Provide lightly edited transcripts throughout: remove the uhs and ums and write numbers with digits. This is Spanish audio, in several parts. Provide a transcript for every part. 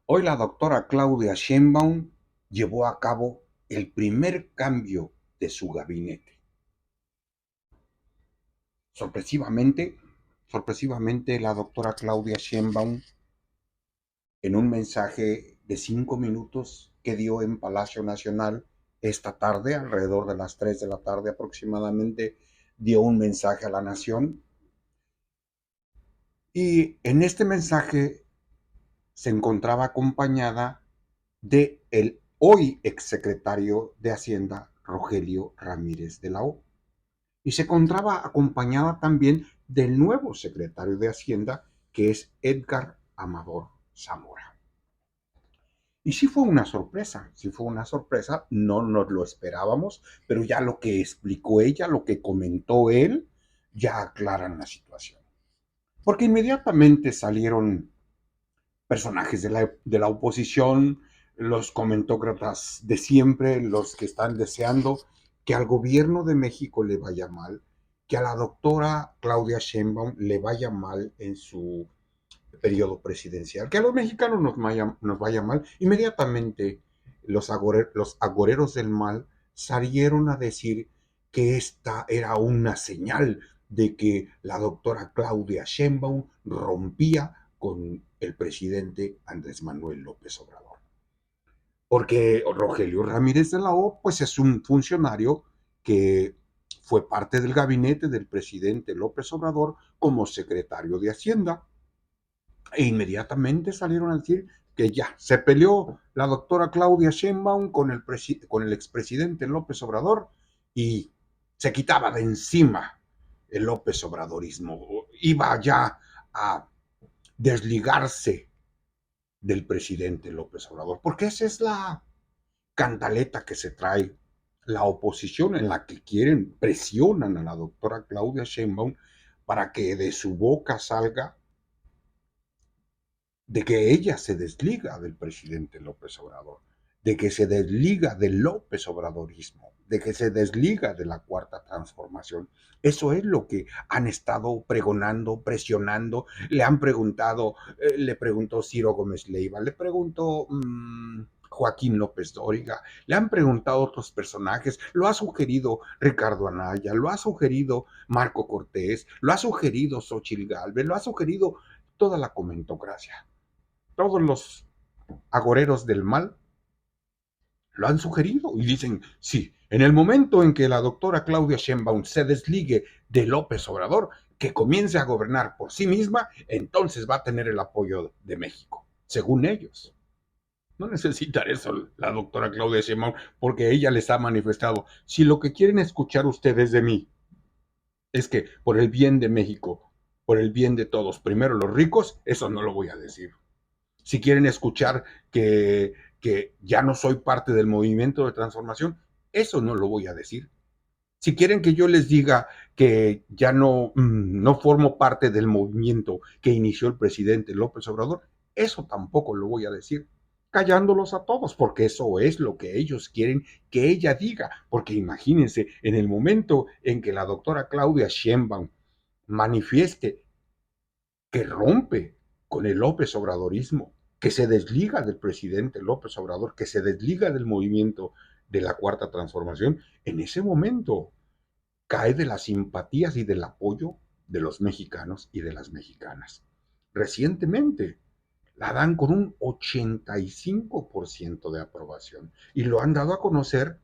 Hoy la doctora Claudia Sheinbaum llevó a cabo el primer cambio de su gabinete. Sorpresivamente, sorpresivamente la doctora Claudia Sheinbaum, en un mensaje de 5 minutos que dio en Palacio Nacional esta tarde, alrededor de las 3 de la tarde aproximadamente, dio un mensaje a la nación. Y en este mensaje se encontraba acompañada de el hoy exsecretario de Hacienda, Rogelio Ramírez de la O. Y se encontraba acompañada también del nuevo secretario de Hacienda, que es Edgar Amador Zamora. Y sí fue una sorpresa, no nos lo esperábamos, pero ya lo que explicó ella, lo que comentó él, ya aclaran la situación. Porque inmediatamente salieron personajes de la oposición, los comentócratas de siempre, los que están deseando que al gobierno de México le vaya mal, que a la doctora Claudia Sheinbaum le vaya mal en su periodo presidencial, que a los mexicanos nos vaya mal. Inmediatamente los agoreros del mal salieron a decir que esta era una señal de que la doctora Claudia Sheinbaum rompía con el presidente Andrés Manuel López Obrador. Porque Rogelio Ramírez de la O, pues es un funcionario que fue parte del gabinete del presidente López Obrador como secretario de Hacienda. E inmediatamente salieron a decir que ya se peleó la doctora Claudia Sheinbaum con el expresidente López Obrador y se quitaba de encima el López Obradorismo. Iba ya a desligarse del presidente López Obrador, porque esa es la cantaleta que se trae la oposición, en la que presionan a la doctora Claudia Sheinbaum para que de su boca salga de que ella se desliga del presidente López Obrador, de que se desliga del López Obradorismo, de que se desliga de la cuarta transformación. Eso es lo que han estado pregonando, presionando. Le han preguntado, le preguntó Ciro Gómez Leiva, le preguntó Joaquín López Dóriga, le han preguntado otros personajes, lo ha sugerido Ricardo Anaya, lo ha sugerido Marco Cortés, lo ha sugerido Xochitl Gálvez, lo ha sugerido toda la comentocracia. Todos los agoreros del mal lo han sugerido y dicen, sí, en el momento en que la doctora Claudia Sheinbaum se desligue de López Obrador, que comience a gobernar por sí misma, entonces va a tener el apoyo de México, según ellos. No necesita eso la doctora Claudia Sheinbaum, porque ella les ha manifestado, si lo que quieren escuchar ustedes de mí es que por el bien de México, por el bien de todos, primero los ricos, eso no lo voy a decir. Si quieren escuchar que ya no soy parte del movimiento de transformación, eso no lo voy a decir. Si quieren que yo les diga que ya no formo parte del movimiento que inició el presidente López Obrador, eso tampoco lo voy a decir, callándolos a todos, porque eso es lo que ellos quieren que ella diga. Porque imagínense, en el momento en que la doctora Claudia Sheinbaum manifieste que rompe con el López Obradorismo, que se desliga del presidente López Obrador, que se desliga del movimiento de la Cuarta Transformación, en ese momento cae de las simpatías y del apoyo de los mexicanos y de las mexicanas. Recientemente la dan con un 85% de aprobación y lo han dado a conocer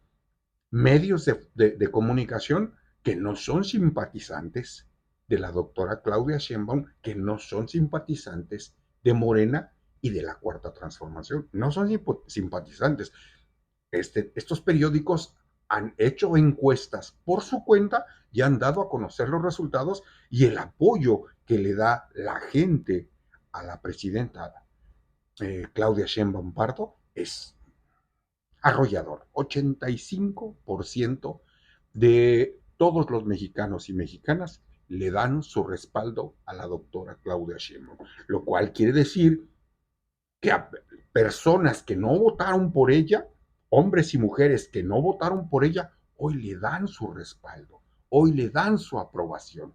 medios de comunicación que no son simpatizantes de la doctora Claudia Sheinbaum, que no son simpatizantes de Morena y de la Cuarta Transformación. No son simpatizantes. Estos periódicos han hecho encuestas por su cuenta y han dado a conocer los resultados y el apoyo que le da la gente a la presidenta Claudia Sheinbaum Pardo es arrollador. 85% de todos los mexicanos y mexicanas le dan su respaldo a la doctora Claudia Sheinbaum, lo cual quiere decir que a personas que no votaron por ella, hombres y mujeres que no votaron por ella, hoy le dan su respaldo, hoy le dan su aprobación.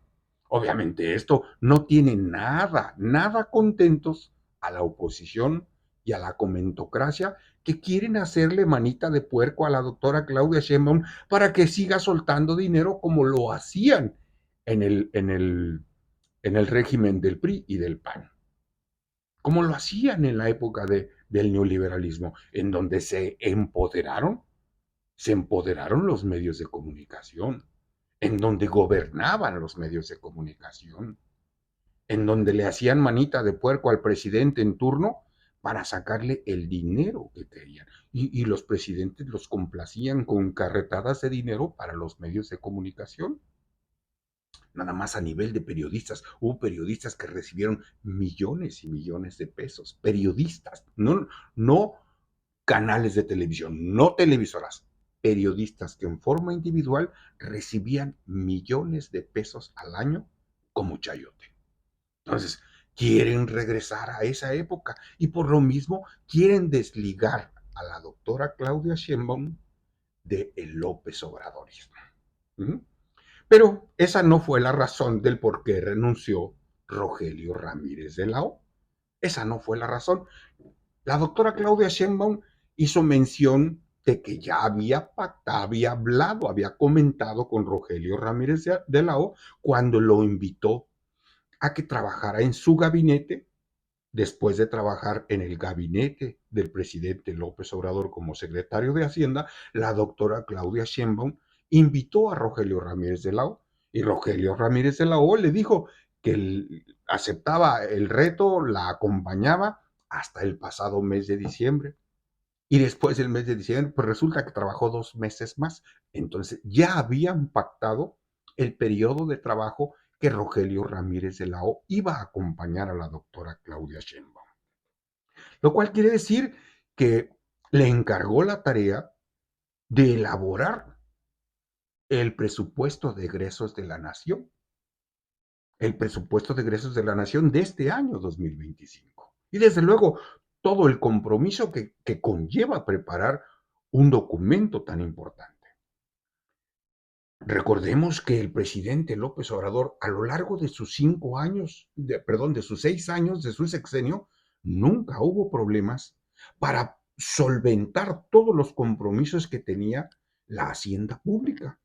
Obviamente esto no tiene nada, nada contentos a la oposición y a la comentocracia que quieren hacerle manita de puerco a la doctora Claudia Sheinbaum para que siga soltando dinero como lo hacían en el régimen del PRI y del PAN, como lo hacían en la época del neoliberalismo, en donde se empoderaron los medios de comunicación, en donde gobernaban los medios de comunicación, en donde le hacían manita de puerco al presidente en turno para sacarle el dinero que querían. Y los presidentes los complacían con carretadas de dinero para los medios de comunicación. Nada más a nivel de periodistas. Hubo periodistas que recibieron millones y millones de pesos. Periodistas, no canales de televisión, no televisoras. Periodistas que en forma individual recibían millones de pesos al año como chayote. Entonces, quieren regresar a esa época y por lo mismo quieren desligar a la doctora Claudia Sheinbaum de el López Obradorismo. ¿Mm? Pero esa no fue la razón del por qué renunció Rogelio Ramírez de la O. Esa no fue la razón. La doctora Claudia Sheinbaum hizo mención de que ya había pactado, había hablado, había comentado con Rogelio Ramírez de la O cuando lo invitó a que trabajara en su gabinete, después de trabajar en el gabinete del presidente López Obrador como secretario de Hacienda. La doctora Claudia Sheinbaum invitó a Rogelio Ramírez de la O y Rogelio Ramírez de la O le dijo que aceptaba el reto, la acompañaba hasta el pasado mes de diciembre. Y después del mes de diciembre, pues resulta que trabajó 2 meses más. Entonces ya habían pactado el periodo de trabajo que Rogelio Ramírez de la O iba a acompañar a la doctora Claudia Sheinbaum. Lo cual quiere decir que le encargó la tarea de elaborar el presupuesto de egresos de la nación, el presupuesto de egresos de la nación de este año 2025. Y desde luego, todo el compromiso que conlleva preparar un documento tan importante. Recordemos que el presidente López Obrador, a lo largo de sus 5 años, de sus 6 años, de su sexenio, nunca hubo problemas para solventar todos los compromisos que tenía la hacienda pública.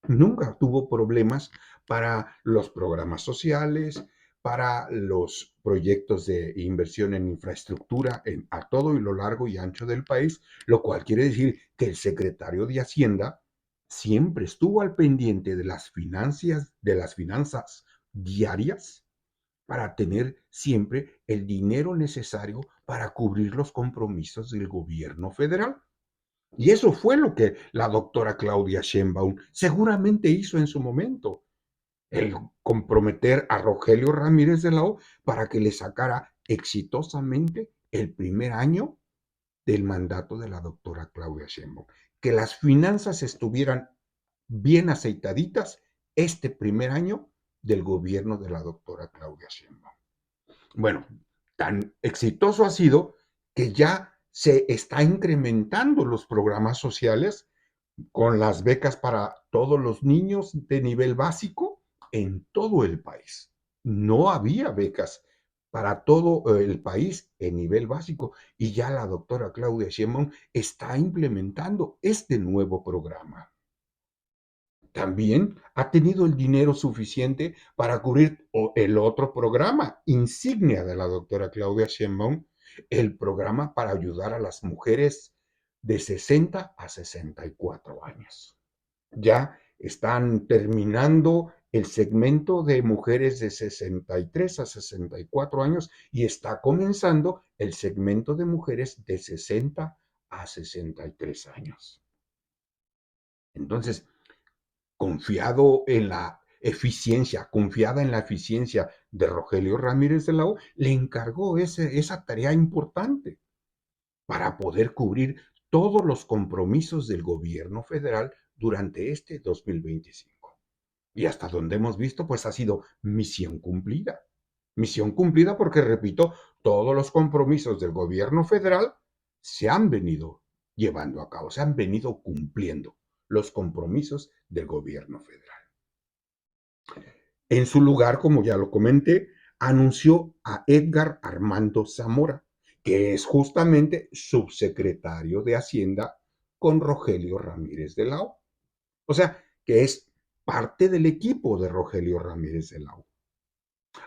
Nunca tuvo problemas para los programas sociales, para los proyectos de inversión en infraestructura a todo y lo largo y ancho del país, lo cual quiere decir que el secretario de Hacienda siempre estuvo al pendiente de las finanzas diarias para tener siempre el dinero necesario para cubrir los compromisos del gobierno federal. Y eso fue lo que la doctora Claudia Sheinbaum seguramente hizo en su momento, el comprometer a Rogelio Ramírez de la O para que le sacara exitosamente el primer año del mandato de la doctora Claudia Sheinbaum, que las finanzas estuvieran bien aceitaditas este primer año del gobierno de la doctora Claudia Sheinbaum. Bueno, tan exitoso ha sido que ya se está incrementando los programas sociales con las becas para todos los niños de nivel básico en todo el país. No había becas para todo el país en nivel básico y ya la doctora Claudia Sheinbaum está implementando este nuevo programa. También ha tenido el dinero suficiente para cubrir el otro programa insignia de la doctora Claudia Sheinbaum, el programa para ayudar a las mujeres de 60 a 64 años. Ya están terminando el segmento de mujeres de 63 a 64 años y está comenzando el segmento de mujeres de 60 a 63 años. Entonces, confiada en la eficiencia de Rogelio Ramírez de la O, le encargó esa tarea importante para poder cubrir todos los compromisos del gobierno federal durante este 2025. Y hasta donde hemos visto, pues ha sido misión cumplida. Misión cumplida porque, repito, todos los compromisos del gobierno federal se han venido llevando a cabo, se han venido cumpliendo los compromisos del gobierno federal. En su lugar, como ya lo comenté, anunció a Edgar Armando Zamora, que es justamente subsecretario de Hacienda con Rogelio Ramírez de la O. O sea, que es parte del equipo de Rogelio Ramírez de la O.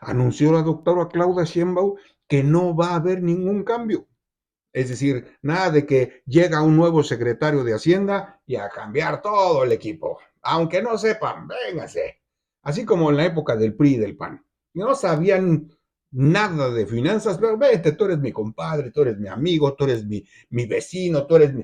Anunció la doctora Claudia Sheinbaum que no va a haber ningún cambio. Es decir, nada de que llega un nuevo secretario de Hacienda y a cambiar todo el equipo. Aunque no sepan, véngase. Así como en la época del PRI y del PAN. No sabían nada de finanzas, pero vete, tú eres mi compadre, tú eres mi amigo, tú eres mi vecino, tú eres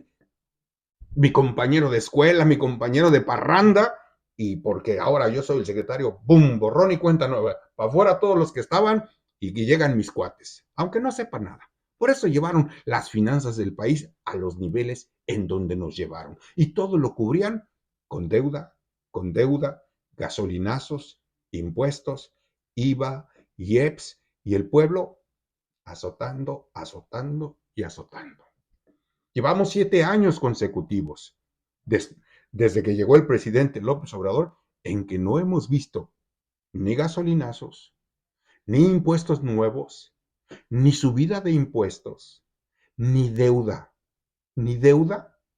mi compañero de escuela, mi compañero de parranda, y porque ahora yo soy el secretario, ¡bum! Borrón y cuenta nueva. Para afuera todos los que estaban y que llegan mis cuates, aunque no sepan nada. Por eso llevaron las finanzas del país a los niveles en donde nos llevaron. Y todo lo cubrían con deuda, gasolinazos, impuestos, IVA, IEPS, y el pueblo azotando, azotando y azotando. Llevamos 7 años consecutivos desde que llegó el presidente López Obrador en que no hemos visto ni gasolinazos, ni impuestos nuevos, ni subida de impuestos, ni deuda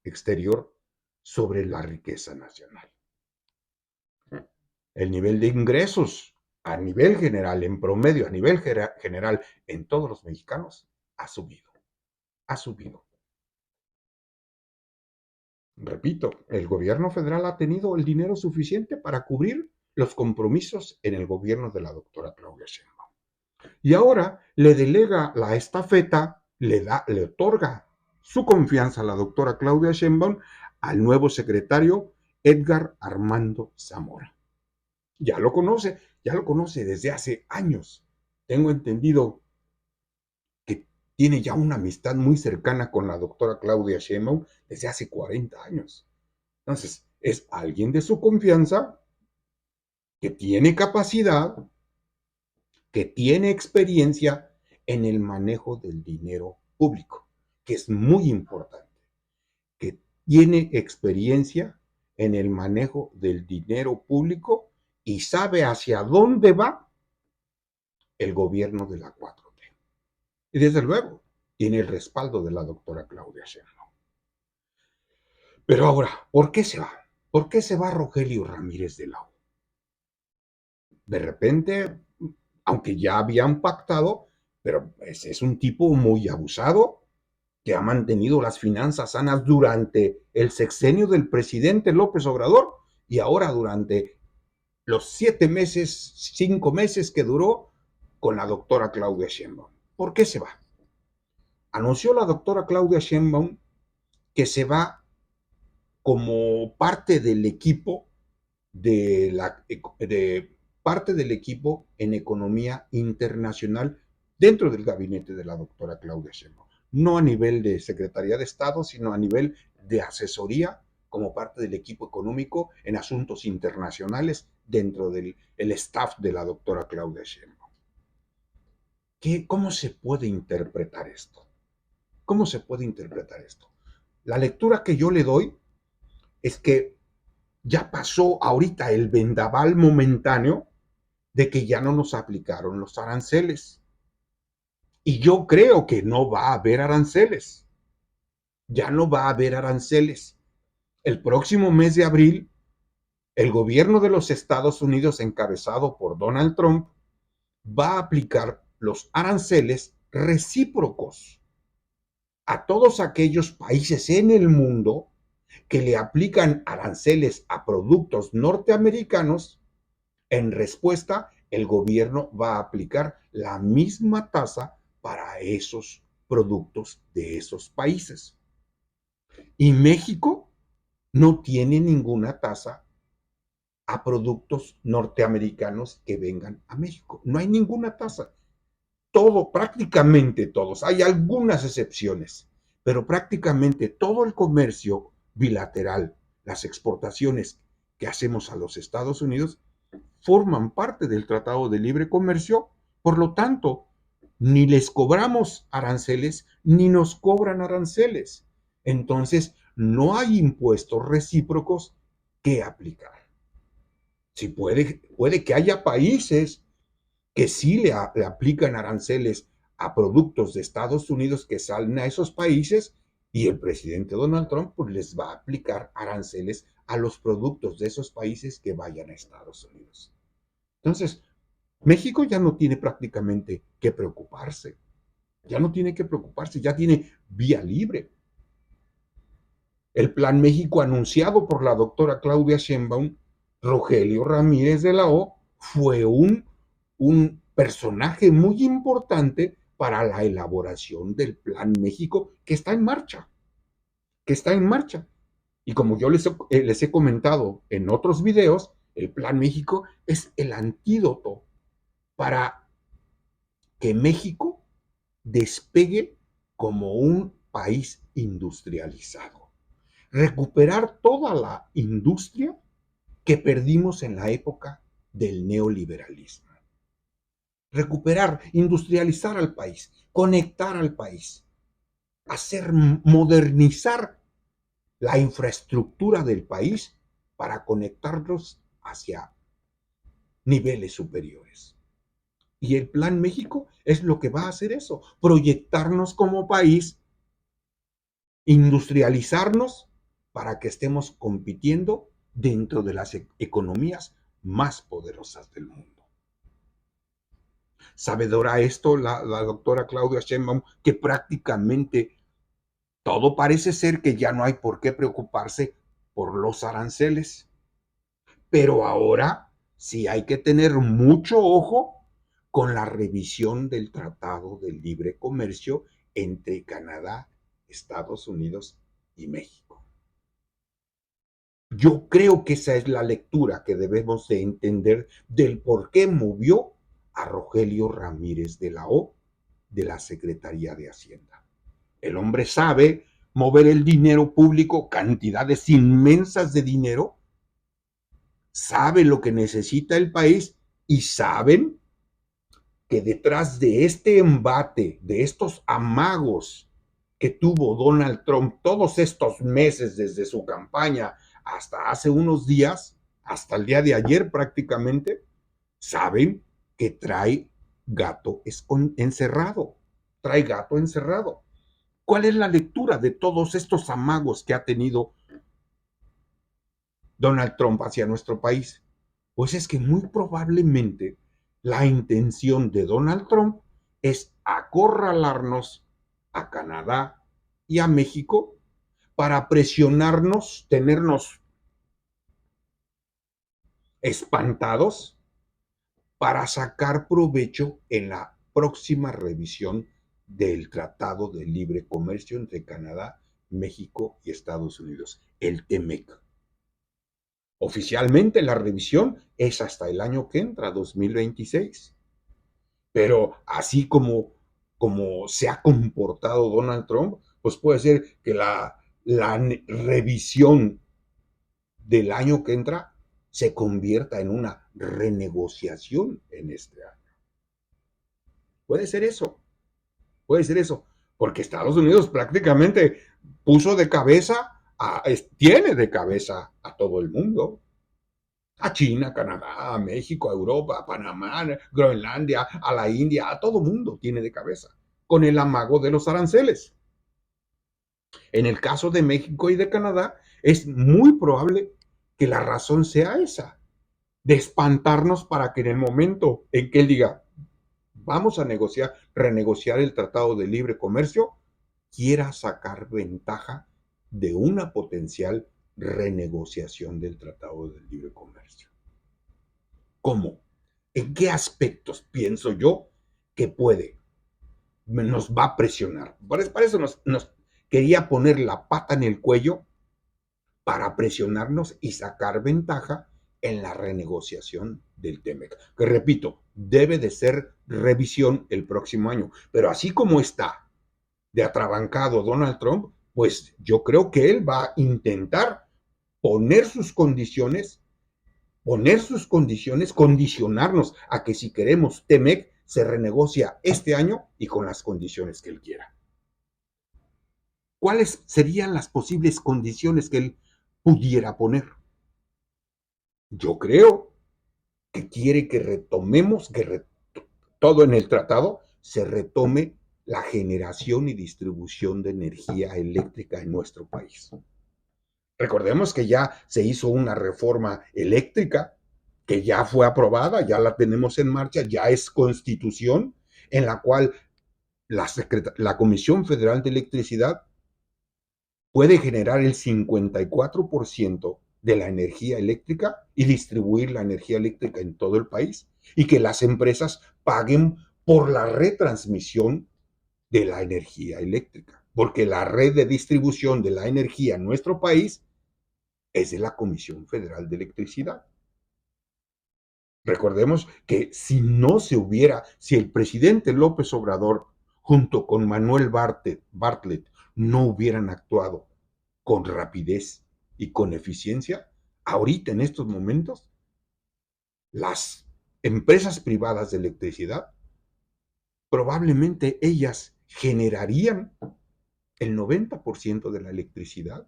exterior sobre la riqueza nacional. El nivel de ingresos a nivel general, en promedio, a nivel general, en todos los mexicanos, ha subido, ha subido. Repito, el gobierno federal ha tenido el dinero suficiente para cubrir los compromisos en el gobierno de la doctora Claudia Sheinbaum. Y ahora le delega la estafeta, le otorga su confianza a la doctora Claudia Sheinbaum al nuevo secretario Edgar Armando Zamora. Ya lo conoce desde hace años. Tengo entendido que tiene ya una amistad muy cercana con la doctora Claudia Sheinbaum desde hace 40 años. Entonces, es alguien de su confianza que tiene capacidad, que tiene experiencia en el manejo del dinero público, que es muy importante, que tiene experiencia en el manejo del dinero público y sabe hacia dónde va el gobierno de la 4T. Y desde luego, tiene el respaldo de la doctora Claudia Sheinbaum. Pero ahora, ¿por qué se va? ¿Por qué se va Rogelio Ramírez de la O? De repente, aunque ya habían pactado, pero es un tipo muy abusado que ha mantenido las finanzas sanas durante el sexenio del presidente López Obrador y ahora durante los 7 meses, 5 meses que duró con la doctora Claudia Sheinbaum. ¿Por qué se va? Anunció la doctora Claudia Sheinbaum que se va como parte del equipo de parte del equipo en economía internacional dentro del gabinete de la doctora Claudia Sheinbaum. No a nivel de Secretaría de Estado, sino a nivel de asesoría como parte del equipo económico en asuntos internacionales dentro del staff de la doctora Claudia Sheinbaum. ¿Cómo se puede interpretar esto? ¿Cómo se puede interpretar esto? La lectura que yo le doy es que ya pasó ahorita el vendaval momentáneo de que ya no nos aplicaron los aranceles. Y yo creo que no va a haber aranceles. Ya no va a haber aranceles. El próximo mes de abril, el gobierno de los Estados Unidos, encabezado por Donald Trump, va a aplicar los aranceles recíprocos a todos aquellos países en el mundo que le aplican aranceles a productos norteamericanos. En respuesta, el gobierno va a aplicar la misma tasa para esos productos de esos países. Y México no tiene ninguna tasa a productos norteamericanos que vengan a México. No hay ninguna tasa. Todo, prácticamente todos, hay algunas excepciones, pero prácticamente todo el comercio bilateral, las exportaciones que hacemos a los Estados Unidos, forman parte del Tratado de Libre Comercio, por lo tanto, ni les cobramos aranceles, ni nos cobran aranceles. Entonces, no hay impuestos recíprocos que aplicar. Si puede que haya países que sí le aplican aranceles a productos de Estados Unidos que salen a esos países y el presidente Donald Trump pues, les va a aplicar aranceles a los productos de esos países que vayan a Estados Unidos. Entonces, México ya no tiene prácticamente que preocuparse, ya no tiene que preocuparse, ya tiene vía libre. El Plan México anunciado por la doctora Claudia Sheinbaum, Rogelio Ramírez de la O, fue un personaje muy importante para la elaboración del Plan México que está en marcha, que está en marcha. Y como yo les he comentado en otros videos, el Plan México es el antídoto para que México despegue como un país industrializado. Recuperar toda la industria que perdimos en la época del neoliberalismo. Recuperar, industrializar al país, conectar al país, hacer modernizar la infraestructura del país para conectarlos hacia niveles superiores. Y el Plan México es lo que va a hacer eso, proyectarnos como país, industrializarnos para que estemos compitiendo dentro de las economías más poderosas del mundo. Sabedora esto la doctora Claudia Sheinbaum, que prácticamente todo parece ser que ya no hay por qué preocuparse por los aranceles. Pero ahora sí hay que tener mucho ojo con la revisión del Tratado de Libre Comercio entre Canadá, Estados Unidos y México. Yo creo que esa es la lectura que debemos de entender del por qué movió a Rogelio Ramírez de la O de la Secretaría de Hacienda. El hombre sabe mover el dinero público, cantidades inmensas de dinero, sabe lo que necesita el país y saben que detrás de este embate, de estos amagos que tuvo Donald Trump todos estos meses desde su campaña hasta hace unos días, hasta el día de ayer prácticamente, saben que trae gato encerrado, trae gato encerrado. ¿Cuál es la lectura de todos estos amagos que ha tenido Donald Trump hacia nuestro país? Pues es que muy probablemente la intención de Donald Trump es acorralarnos a Canadá y a México para presionarnos, tenernos espantados para sacar provecho en la próxima revisión del Tratado de Libre Comercio entre Canadá, México y Estados Unidos, el TEMEC. Oficialmente la revisión es hasta el año que entra, 2026. Pero así como se ha comportado Donald Trump, pues puede ser que la revisión del año que entra se convierta en una renegociación en este año. Puede ser eso, puede ser eso, porque Estados Unidos prácticamente puso de cabeza, tiene de cabeza a todo el mundo. A China, Canadá, a México, a Europa, a Panamá, a Groenlandia, a la India, a todo mundo tiene de cabeza, con el amago de los aranceles. En el caso de México y de Canadá, es muy probable que la razón sea esa, de espantarnos para que en el momento en que él diga, vamos a renegociar el Tratado de Libre Comercio, quiera sacar ventaja de una potencial renegociación del Tratado de Libre Comercio. ¿Cómo? ¿En qué aspectos pienso yo que nos va a presionar? Para eso nos quería poner la pata en el cuello para presionarnos y sacar ventaja en la renegociación del TEMEC. Que repito, debe de ser revisión el próximo año. Pero así como está de atrabancado Donald Trump, pues yo creo que él va a intentar poner sus condiciones, condicionarnos a que si queremos TEMEC, se renegocia este año y con las condiciones que él quiera. ¿Cuáles serían las posibles condiciones que él pudiera poner? Yo creo que quiere que retomemos todo en el tratado, se retome la generación y distribución de energía eléctrica en nuestro país. Recordemos que ya se hizo una reforma eléctrica que ya fue aprobada, ya la tenemos en marcha, ya es constitución, en la cual la Comisión Federal de Electricidad puede generar el 54% de la energía eléctrica y distribuir la energía eléctrica en todo el país y que las empresas paguen por la retransmisión de la energía eléctrica, porque la red de distribución de la energía en nuestro país es de la Comisión Federal de Electricidad. Recordemos que si el presidente López Obrador junto con Manuel Bartlett no hubieran actuado con rapidez y con eficiencia, ahorita en estos momentos, las empresas privadas de electricidad, probablemente ellas generarían el 90% de la electricidad.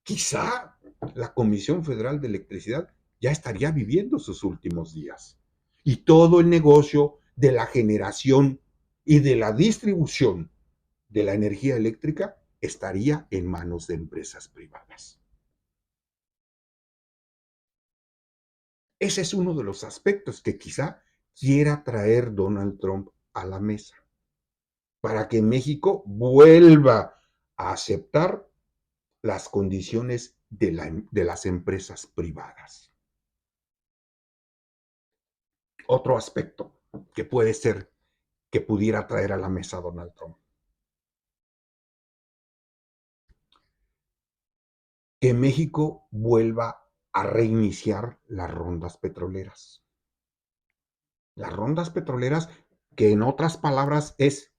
Quizá la Comisión Federal de Electricidad ya estaría viviendo sus últimos días. Y todo el negocio de la generación y de la distribución de la energía eléctrica estaría en manos de empresas privadas. Ese es uno de los aspectos que quizá quiera traer Donald Trump a la mesa, para que México vuelva a aceptar las condiciones de las empresas privadas. Otro aspecto que puede ser que pudiera traer a la mesa Donald Trump. Que México vuelva a reiniciar las rondas petroleras. Las rondas petroleras, que en otras palabras es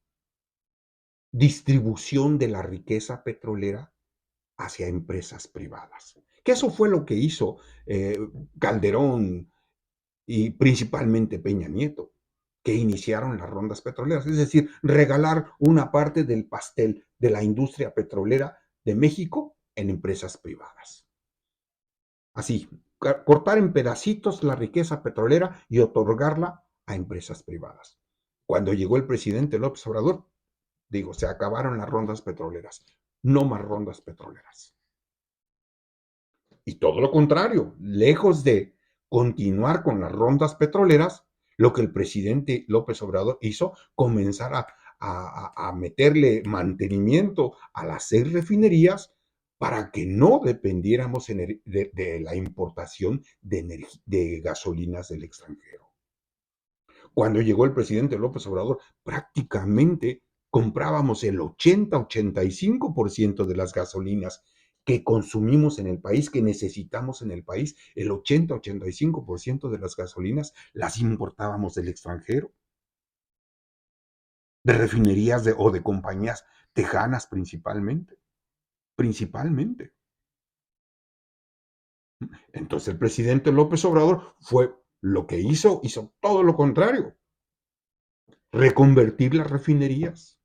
distribución de la riqueza petrolera hacia empresas privadas. Que eso fue lo que hizo Calderón y principalmente Peña Nieto, que iniciaron las rondas petroleras, es decir, regalar una parte del pastel de la industria petrolera de México en empresas privadas. Así, cortar en pedacitos la riqueza petrolera y otorgarla a empresas privadas. Cuando llegó el presidente López Obrador, se acabaron las rondas petroleras, no más rondas petroleras. Y todo lo contrario, lejos de continuar con las rondas petroleras, lo que el presidente López Obrador hizo, comenzar a meterle mantenimiento a las 6 refinerías para que no dependiéramos de la importación de gasolinas del extranjero. Cuando llegó el presidente López Obrador, prácticamente comprábamos el 80-85% de las gasolinas que consumimos en el país, que necesitamos en el país. El 80-85% de las gasolinas las importábamos del extranjero, de refinerías o de compañías tejanas principalmente. Entonces el presidente López Obrador hizo todo lo contrario, reconvertir las refinerías,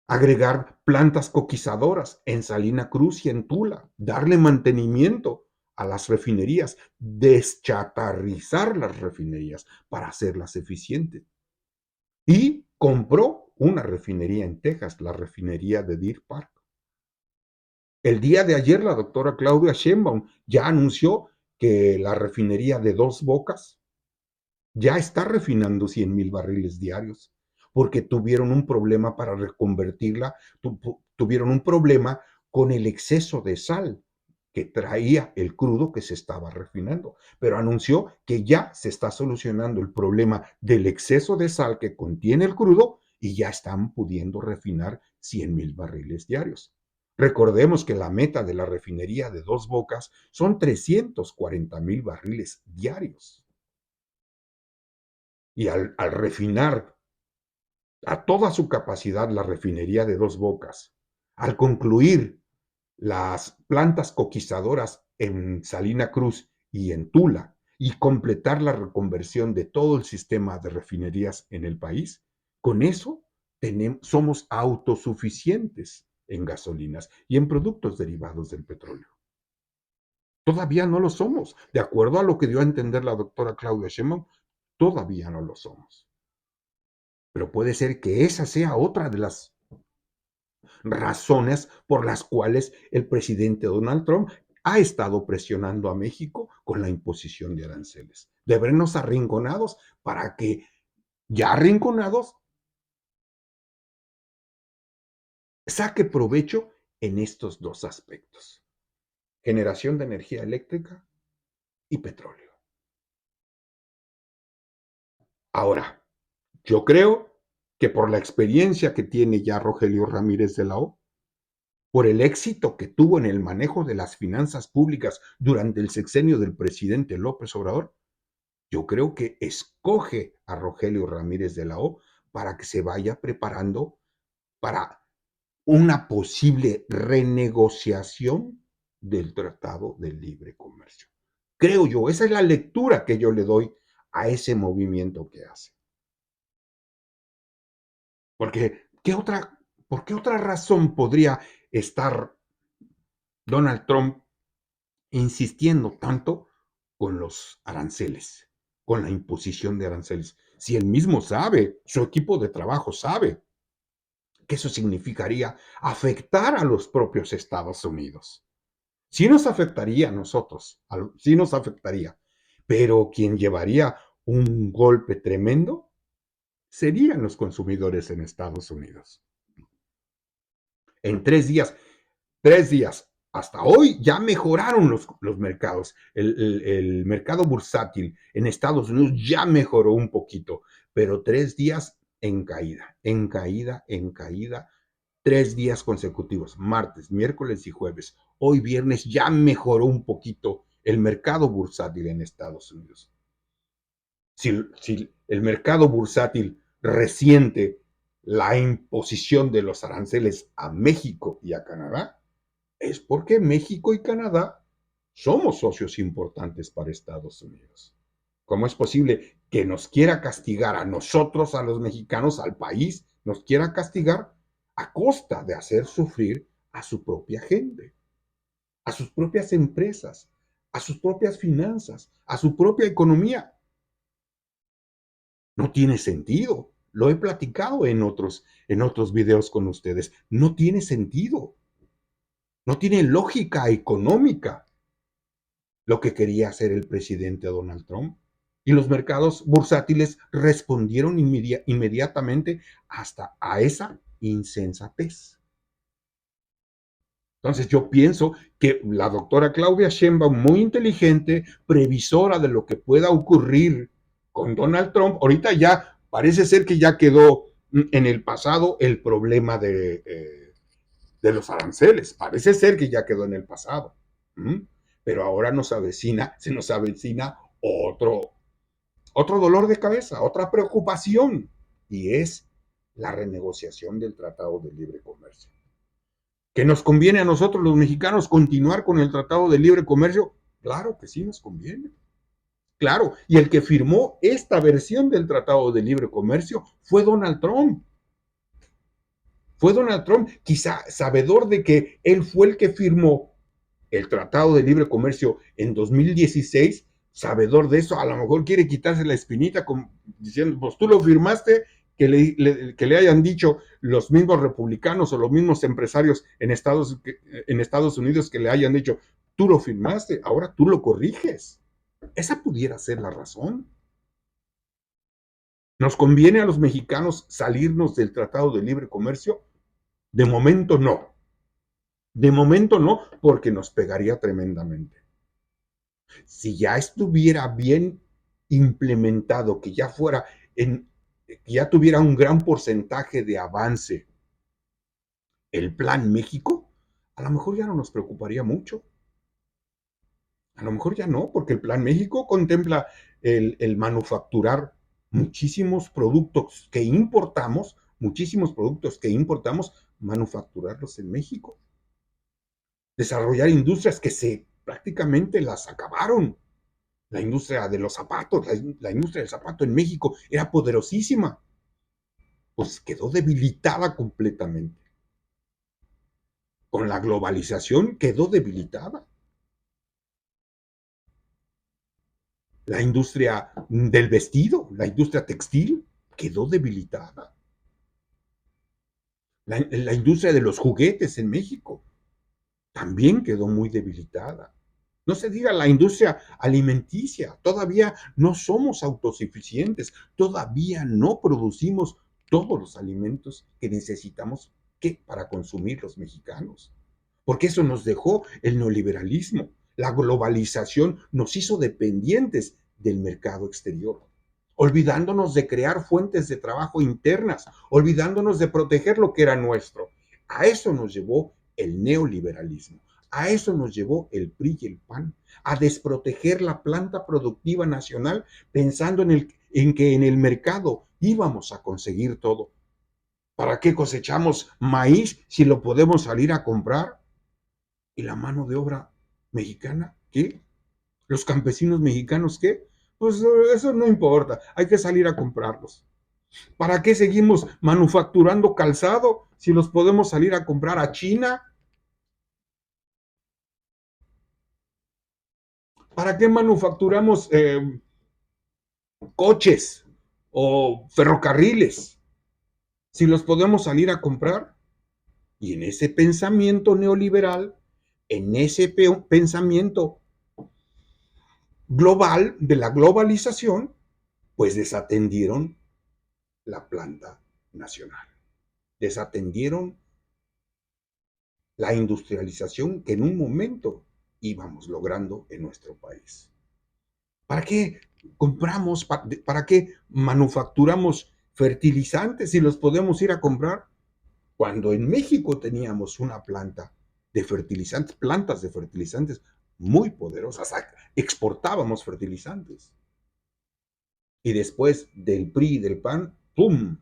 agregar plantas coquizadoras en Salina Cruz y en Tula, darle mantenimiento a las refinerías, deschatarrizar las refinerías para hacerlas eficientes. Y compró una refinería en Texas, la refinería de Deer Park. El día de ayer la doctora Claudia Sheinbaum ya anunció que la refinería de Dos Bocas ya está refinando 100,000 barriles diarios, porque tuvieron un problema para reconvertirla, tuvieron un problema con el exceso de sal que traía el crudo que se estaba refinando, pero anunció que ya se está solucionando el problema del exceso de sal que contiene el crudo y ya están pudiendo refinar 100,000 barriles diarios. Recordemos que la meta de la refinería de Dos Bocas son 340,000 barriles diarios. Y al refinar a toda su capacidad la refinería de Dos Bocas, al concluir las plantas coquizadoras en Salina Cruz y en Tula y completar la reconversión de todo el sistema de refinerías en el país, con eso somos autosuficientes en gasolinas y en productos derivados del petróleo. Todavía no lo somos. De acuerdo a lo que dio a entender la doctora Claudia Sheinbaum, Todavía no lo somos. Pero puede ser que esa sea otra de las razones por las cuales el presidente Donald Trump ha estado presionando a México con la imposición de aranceles, de vernos arrinconados para que ya arrinconados saque provecho en estos dos aspectos: generación de energía eléctrica y petróleo. Ahora, yo creo que por la experiencia que tiene ya Rogelio Ramírez de la O, por el éxito que tuvo en el manejo de las finanzas públicas durante el sexenio del presidente López Obrador, yo creo que escoge a Rogelio Ramírez de la O para que se vaya preparando para una posible renegociación del Tratado de Libre Comercio. Creo yo, esa es la lectura que yo le doy a ese movimiento que hace. Porque, ¿por qué otra razón podría estar Donald Trump insistiendo tanto con los aranceles, con la imposición de aranceles? Si él mismo sabe, su equipo de trabajo sabe que eso significaría afectar a los propios Estados Unidos. Sí nos afectaría a nosotros, sí nos afectaría, pero quien llevaría un golpe tremendo serían los consumidores en Estados Unidos. En 3 días, hasta hoy ya mejoraron los mercados. El mercado bursátil en Estados Unidos ya mejoró un poquito, pero 3 días en caída, en caída, en caída. 3 días consecutivos, martes, miércoles y jueves. Hoy viernes ya mejoró un poquito el mercado bursátil en Estados Unidos. Si el mercado bursátil resiente la imposición de los aranceles a México y a Canadá, es porque México y Canadá somos socios importantes para Estados Unidos. ¿Cómo es posible que nos quiera castigar a nosotros, a los mexicanos, al país, nos quiera castigar a costa de hacer sufrir a su propia gente, a sus propias empresas, a sus propias finanzas, a su propia economía? No tiene sentido. Lo he platicado en otros videos con ustedes. No tiene sentido. No tiene lógica económica lo que quería hacer el presidente Donald Trump. Y los mercados bursátiles respondieron inmediatamente hasta a esa insensatez. Entonces yo pienso que la doctora Claudia Sheinbaum, muy inteligente, previsora de lo que pueda ocurrir con Donald Trump, ahorita ya parece ser que ya quedó en el pasado el problema de los aranceles. Parece ser que ya quedó en el pasado. ¿Mm? Pero ahora se nos avecina otro dolor de cabeza, otra preocupación, y es la renegociación del Tratado de Libre Comercio. ¿Que nos conviene a nosotros los mexicanos continuar con el Tratado de Libre Comercio? Claro que sí nos conviene. Claro, y el que firmó esta versión del Tratado de Libre Comercio fue Donald Trump. Fue Donald Trump, quizá sabedor de que él fue el que firmó el Tratado de Libre Comercio en 2016, sabedor de eso, a lo mejor quiere quitarse la espinita diciendo, pues tú lo firmaste, que le hayan dicho los mismos republicanos o los mismos empresarios en Estados Unidos que le hayan dicho, tú lo firmaste, ahora tú lo corriges. Esa pudiera ser la razón. ¿Nos conviene a los mexicanos salirnos del Tratado de Libre Comercio? De momento no. De momento no, porque nos pegaría tremendamente. Si ya estuviera bien implementado, que ya tuviera un gran porcentaje de avance el Plan México, a lo mejor ya no nos preocuparía mucho. A lo mejor ya no, porque el Plan México contempla el manufacturar muchísimos productos que importamos, manufacturarlos en México. Desarrollar industrias que prácticamente las acabaron. La industria de los zapatos, la industria del zapato en México era poderosísima, pues quedó debilitada completamente. Con la globalización quedó debilitada. La industria del vestido, la industria textil, quedó debilitada. La industria de los juguetes en México también quedó muy debilitada. No se diga la industria alimenticia, todavía no somos autosuficientes, todavía no producimos todos los alimentos que necesitamos para consumir los mexicanos. Porque eso nos dejó el neoliberalismo. La globalización nos hizo dependientes del mercado exterior, olvidándonos de crear fuentes de trabajo internas, olvidándonos de proteger lo que era nuestro. A eso nos llevó el neoliberalismo. A eso nos llevó el PRI y el PAN, a desproteger la planta productiva nacional pensando en que en el mercado íbamos a conseguir todo. ¿Para qué cosechamos maíz si lo podemos salir a comprar? ¿Y la mano de obra mexicana? ¿Qué? ¿Los campesinos mexicanos qué? Pues eso no importa, hay que salir a comprarlos. ¿Para qué seguimos manufacturando calzado si los podemos salir a comprar a China? ¿Para qué manufacturamos coches o ferrocarriles si los podemos salir a comprar? Y en ese pensamiento neoliberal, en ese pensamiento global de la globalización, pues desatendieron la planta nacional, desatendieron la industrialización que en un momento íbamos logrando en nuestro país. ¿Para qué compramos, para qué manufacturamos fertilizantes si los podemos ir a comprar? Cuando en México teníamos una planta de fertilizantes, plantas de fertilizantes muy poderosas, exportábamos fertilizantes. Y después del PRI y del PAN, ¡pum!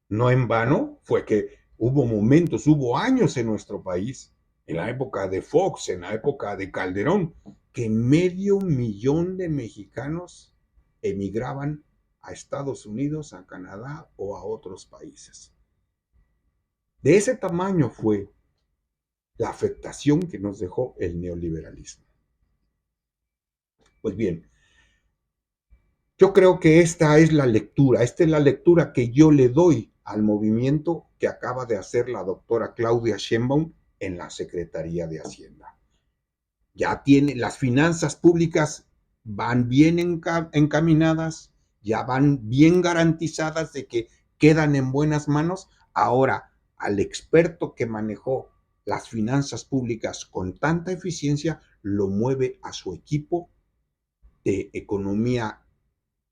No en vano fue que hubo momentos, hubo años en nuestro país, en la época de Fox, en la época de Calderón, que 500,000 de mexicanos emigraban a Estados Unidos, a Canadá o a otros países. De ese tamaño fue la afectación que nos dejó el neoliberalismo. Pues bien, yo creo que esta es la lectura que yo le doy al movimiento que acaba de hacer la doctora Claudia Sheinbaum en la Secretaría de Hacienda. Ya tiene las finanzas públicas, van bien encaminadas, ya van bien garantizadas de que quedan en buenas manos. Ahora, al experto que manejó las finanzas públicas con tanta eficiencia, lo mueve a su equipo de economía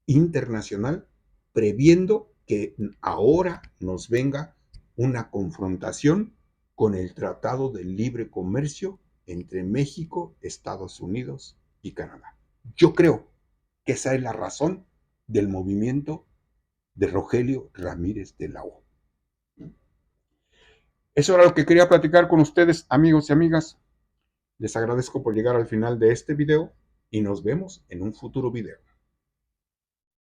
internacional, previendo que ahora nos venga una confrontación con el Tratado de Libre Comercio entre México, Estados Unidos y Canadá. Yo creo que esa es la razón del movimiento de Rogelio Ramírez de la O. Eso era lo que quería platicar con ustedes, amigos y amigas. Les agradezco por llegar al final de este video y nos vemos en un futuro video.